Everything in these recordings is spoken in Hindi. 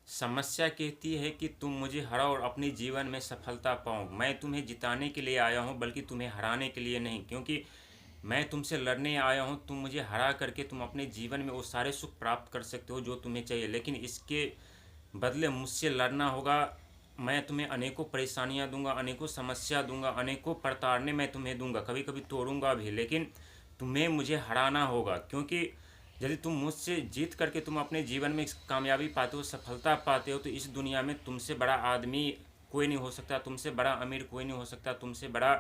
समस्या कहती है कि तुम मुझे हराओ और अपने जीवन में सफलता पाओ। मैं तुम्हें जिताने के लिए आया हूँ, बल्कि तुम्हें हराने के लिए नहीं, क्योंकि मैं तुमसे लड़ने आया हूँ। तुम मुझे हरा करके तुम अपने जीवन में वो सारे सुख प्राप्त कर सकते हो जो तुम्हें चाहिए, लेकिन इसके बदले मुझसे लड़ना होगा। मैं तुम्हें अनेकों परेशानियां दूंगा, अनेकों समस्या दूंगा, अनेकों प्रताड़ने मैं तुम्हें दूंगा, कभी कभी तोड़ूंगा भी, लेकिन तुम्हें मुझे हराना होगा। क्योंकि यदि तुम मुझसे जीत करके तुम अपने जीवन में कामयाबी पाते हो, सफलता पाते हो, तो इस दुनिया में तुमसे बड़ा आदमी कोई नहीं हो सकता, तुमसे बड़ा अमीर कोई नहीं हो सकता, तुमसे बड़ा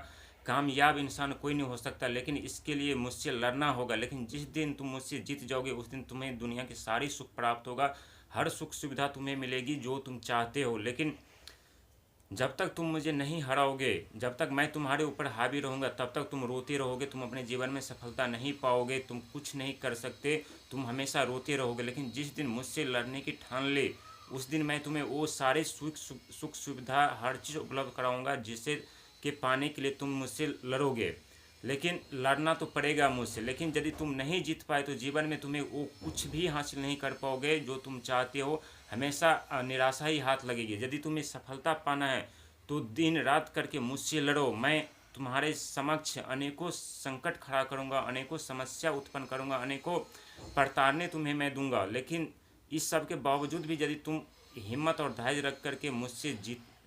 कामयाब इंसान कोई नहीं हो सकता। लेकिन इसके लिए मुझसे लड़ना होगा। लेकिन जिस दिन तुम मुझसे जीत जाओगे उस दिन तुम्हें दुनिया की सारी सुख प्राप्त होगा, हर सुख सुविधा तुम्हें मिलेगी जो तुम चाहते हो। लेकिन जब तक तुम मुझे नहीं हराओगे, जब तक मैं तुम्हारे ऊपर हावी रहूँगा, तब तक तुम रोते रहोगे, तुम अपने जीवन में सफलता नहीं पाओगे, तुम कुछ नहीं कर सकते, तुम हमेशा रोते रहोगे। लेकिन जिस दिन मुझसे लड़ने की ठान ले, उस दिन मैं तुम्हें वो सारे सुख सुविधा हर चीज़ उपलब्ध कराऊंगा जिससे कि पाने के लिए तुम मुझसे लड़ोगे। लेकिन लड़ना तो पड़ेगा मुझसे। लेकिन यदि तुम नहीं जीत पाए तो जीवन में तुम्हें वो कुछ भी हासिल नहीं कर पाओगे जो तुम चाहते हो। हमेशा निराशा ही हाथ लगेगी। यदि तुम्हें सफलता पाना है तो दिन रात करके मुझसे लड़ो। मैं तुम्हारे समक्ष अनेकों संकट खड़ा करूंगा, अनेकों समस्या उत्पन्न करूंगा, अनेकों प्रताड़ने तुम्हें मैं दूंगा। लेकिन इस सब के बावजूद भी यदि तुम हिम्मत और धैर्य रख करके मुझसे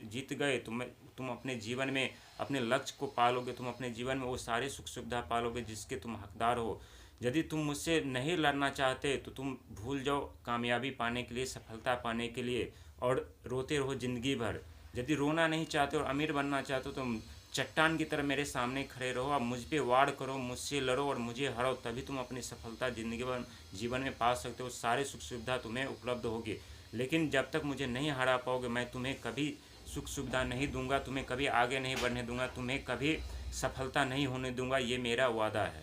जीत गए तो तुम अपने जीवन में अपने लक्ष्य को पालोगे, तुम अपने जीवन में वो सारे सुख सुविधा पालोगे जिसके तुम हकदार हो। यदि तुम मुझसे नहीं लड़ना चाहते तो तुम भूल जाओ कामयाबी पाने के लिए, सफलता पाने के लिए, और रोते रहो ज़िंदगी भर। यदि रोना नहीं चाहते और अमीर बनना चाहते हो तो चट्टान की तरह मेरे सामने खड़े रहो, अब मुझ पे वार करो, मुझसे लड़ो और मुझे हराओ, तभी तुम अपनी सफलता ज़िंदगी भर जीवन में पा सकते हो, सारे सुख सुविधा तुम्हें उपलब्ध होगी। लेकिन जब तक मुझे नहीं हरा पाओगे मैं तुम्हें कभी सुख सुविधा नहीं दूंगा, तुम्हें कभी आगे नहीं बढ़ने दूंगा, तुम्हें कभी सफलता नहीं होने दूंगा। ये मेरा वादा है।